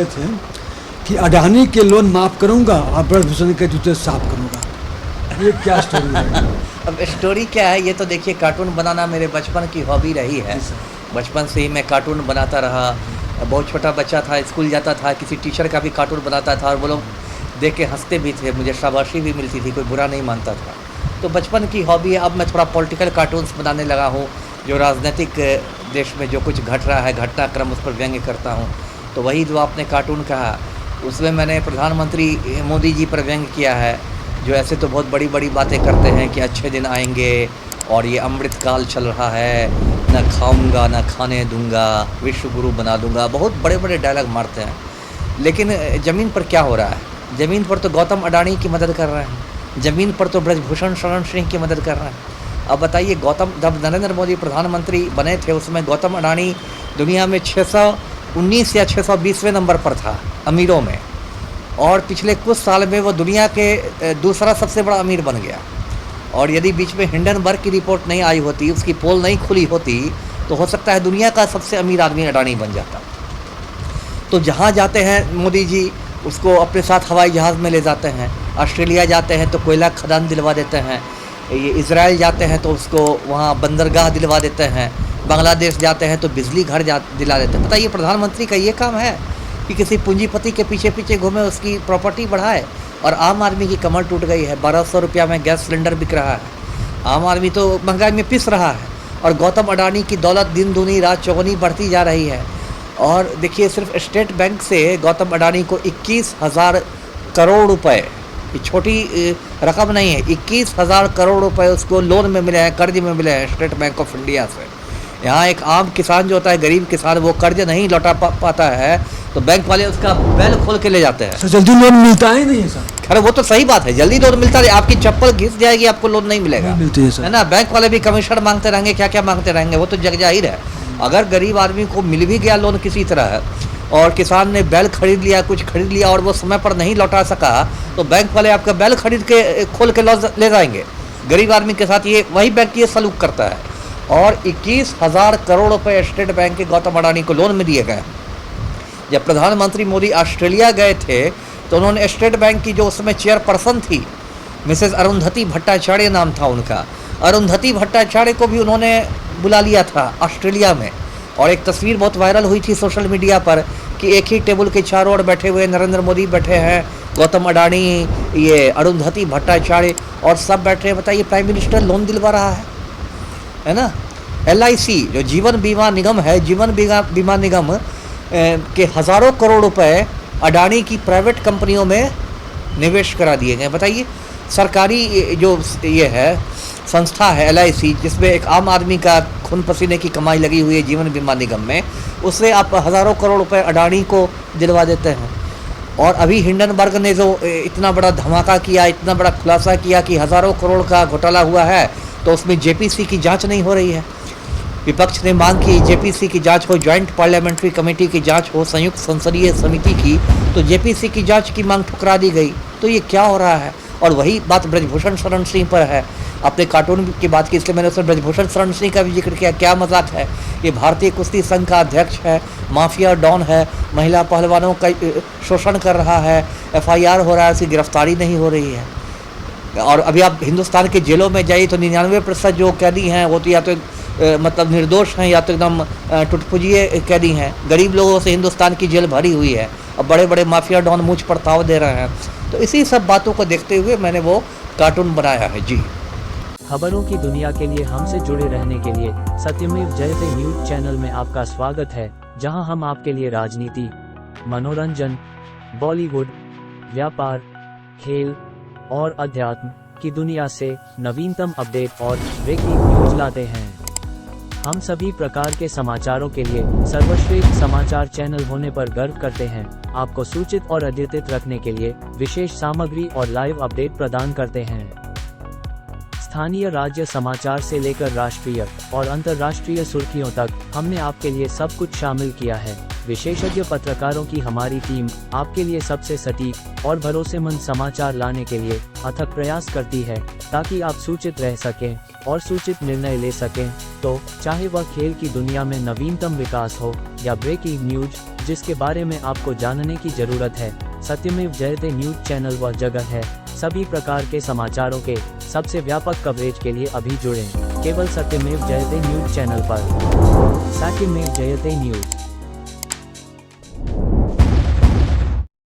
थे कि अडानी के लोन माफ़ करूंगा और ब्रजभूषण के जूते साफ करूंगा। ये क्या स्टोरी है? अब स्टोरी क्या है, ये तो देखिए कार्टून बनाना मेरे बचपन की हॉबी रही है। बचपन से ही मैं कार्टून बनाता रहा। बहुत छोटा बच्चा था, स्कूल जाता था, किसी टीचर का भी कार्टून बनाता था और वो लोग देख के हंसते भी थे, मुझे शाबाशी भी मिलती थी, कोई बुरा नहीं मानता था। तो बचपन की हॉबी है। अब मैं थोड़ा पॉलिटिकल कार्टून्स बनाने लगा हूँ, जो राजनीतिक देश में जो कुछ घट रहा है, घटनाक्रम, उस पर व्यंग्य करता हूँ। तो वही जो आपने कार्टून कहा, उसमें मैंने प्रधानमंत्री मोदी जी पर व्यंग्य किया है, जो ऐसे तो बहुत बड़ी बड़ी बातें करते हैं कि अच्छे दिन आएंगे और ये अमृत काल चल रहा है, न खाऊंगा न खाने दूंगा, विश्व गुरु बना दूंगा, बहुत बड़े बड़े डायलॉग मारते हैं। लेकिन ज़मीन पर क्या हो रहा है? ज़मीन पर तो गौतम अडानी की मदद कर रहे हैं, ज़मीन पर तो ब्रजभूषण शरण सिंह की मदद कर रहे हैं। अब बताइए, गौतम जब नरेंद्र मोदी प्रधानमंत्री बने थे, उसमें गौतम अडानी दुनिया में 619 या 620वें नंबर पर था अमीरों में, और पिछले कुछ साल में वो दुनिया के दूसरा सबसे बड़ा अमीर बन गया। और यदि बीच में हिंडनबर्ग की रिपोर्ट नहीं आई होती, उसकी पोल नहीं खुली होती, तो हो सकता है दुनिया का सबसे अमीर आदमी अडानी बन जाता। तो जहाँ जाते हैं मोदी जी, उसको अपने साथ हवाई जहाज़ में ले जाते हैं। ऑस्ट्रेलिया जाते हैं तो कोयला खदान दिलवा देते हैं। ये इजराइल जाते हैं तो उसको वहाँ बंदरगाह दिलवा देते हैं। बांग्लादेश जाते हैं तो बिजली घर दिला देते हैं। बताइए, प्रधानमंत्री का ये काम है कि किसी पूंजीपति के पीछे पीछे घूमे, उसकी प्रॉपर्टी बढ़ाए। और आम आदमी की कमर टूट गई है। 1200 रुपया में गैस सिलेंडर बिक रहा है। आम आदमी तो महंगाई में पिस रहा है, और गौतम अडानी की दौलत दिन दूनी रात चौगुनी बढ़ती जा रही है। और देखिए, सिर्फ स्टेट बैंक से गौतम अडानी को 21,000 करोड़ रुपए, ये छोटी रकम नहीं है, 21,000 करोड़ रुपए उसको लोन में मिले हैं, कर्ज में मिले हैं स्टेट बैंक ऑफ इंडिया से। यहाँ एक आम किसान जो होता है, गरीब किसान, वो कर्ज नहीं लौटा पाता है तो बैंक वाले उसका बैल खोल के ले जाते हैं। सर, जल्दी लोन मिलता ही नहीं है सर। अरे वो तो सही बात है, जल्दी लोन मिलता है, आपकी चप्पल घिस जाएगी, आपको लोन नहीं मिलेगा। मिलती है सर, है ना। बैंक वाले भी कमीशन मांगते रहेंगे, क्या क्या मांगते रहेंगे, वो तो जग जाहिर है। अगर गरीब आदमी को मिल भी गया लोन किसी तरह, और किसान ने बैल खरीद लिया, कुछ खरीद लिया, और वो समय पर नहीं लौटा सका, तो बैंक वाले आपका बैल खरीद के खोल के ले जाएंगे। गरीब आदमी के साथ ये वही बैंक ये सलूक करता है। और 21,000 करोड़ रुपए स्टेट बैंक के गौतम अडानी को लोन में दिए गए। जब प्रधानमंत्री मोदी ऑस्ट्रेलिया गए थे तो उन्होंने स्टेट बैंक की जो उसमें चेयरपर्सन थी, मिसेस अरुंधति भट्टाचार्य नाम था उनका, अरुंधति भट्टाचार्य को भी उन्होंने बुला लिया था ऑस्ट्रेलिया में। और एक तस्वीर बहुत वायरल हुई थी सोशल मीडिया पर कि एक ही टेबल के चारों ओर बैठे हुए नरेंद्र मोदी बैठे हैं, गौतम अडानी, ये अरुंधति भट्टाचार्य, और सब बैठे हैं। बताइए, प्राइम मिनिस्टर लोन दिलवा रहा है ना। LIC जो जीवन बीमा निगम है, जीवन बीमा निगम के हज़ारों करोड़ रुपए अडानी की प्राइवेट कंपनियों में निवेश करा दिए गए। बताइए, सरकारी जो ये है संस्था है LIC, जिसमें एक आम आदमी का खून पसीने की कमाई लगी हुई है जीवन बीमा निगम में, उससे आप हज़ारों करोड़ रुपए अडानी को दिलवा देते हैं। और अभी हिंडनबर्ग ने जो इतना बड़ा धमाका किया, इतना बड़ा खुलासा किया कि हज़ारों करोड़ का घोटाला हुआ है, तो उसमें JPC की जांच नहीं हो रही है। विपक्ष ने मांग की JPC की जांच हो, ज्वाइंट पार्लियामेंट्री कमेटी की जांच हो, संयुक्त संसदीय समिति की, तो JPC की जांच की मांग ठुकरा दी गई। तो ये क्या हो रहा है? और वही बात ब्रजभूषण शरण सिंह पर है। अपने कार्टून की बात की, इसलिए मैंने उसमें ब्रजभूषण शरण सिंह का भी जिक्र किया। क्या मजाक है? ये भारतीय कुश्ती संघ का अध्यक्ष है, माफिया डॉन है, महिला पहलवानों का शोषण कर रहा है, FIR हो रहा है, उसकी गिरफ्तारी नहीं हो रही है। और अभी आप हिंदुस्तान के जेलों में जाइए तो 99% जो कैदी हैं वो तो या तो मतलब निर्दोष हैं, या तो एकदम टुटपुजिए कैदी हैं। गरीब लोगों से हिंदुस्तान की जेल भरी हुई है, अब बड़े बड़े माफिया डॉन मुझ पर ताव दे रहे हैं। तो इसी सब बातों को देखते हुए मैंने वो कार्टून बनाया है जी। खबरों की दुनिया के लिए हमसे जुड़े रहने के लिए सत्यमेव जयते न्यूज चैनल में आपका स्वागत है, जहां हम आपके लिए राजनीति, मनोरंजन, बॉलीवुड, व्यापार, खेल और अध्यात्म की दुनिया से नवीनतम अपडेट और ब्रेकिंग न्यूज लाते हैं। हम सभी प्रकार के समाचारों के लिए सर्वश्रेष्ठ समाचार चैनल होने पर गर्व करते हैं। आपको सूचित और अद्यतित रखने के लिए विशेष सामग्री और लाइव अपडेट प्रदान करते हैं। स्थानीय राज्य समाचार से लेकर राष्ट्रीय और अंतर्राष्ट्रीय सुर्खियों तक हमने आपके लिए सब कुछ शामिल किया है। विशेषज्ञ पत्रकारों की हमारी टीम आपके लिए सबसे सटीक और भरोसेमंद समाचार लाने के लिए अथक प्रयास करती है, ताकि आप सूचित रह सकें और सूचित निर्णय ले सकें। तो चाहे वह खेल की दुनिया में नवीनतम विकास हो या ब्रेकिंग न्यूज जिसके बारे में आपको जानने की जरूरत है, सत्यमेव जयते न्यूज चैनल वह जगह है। सभी प्रकार के समाचारों के सबसे व्यापक कवरेज के लिए अभी जुड़ें केवल सत्यमेव जयते न्यूज चैनल पर। सत्यमेव जयते न्यूज।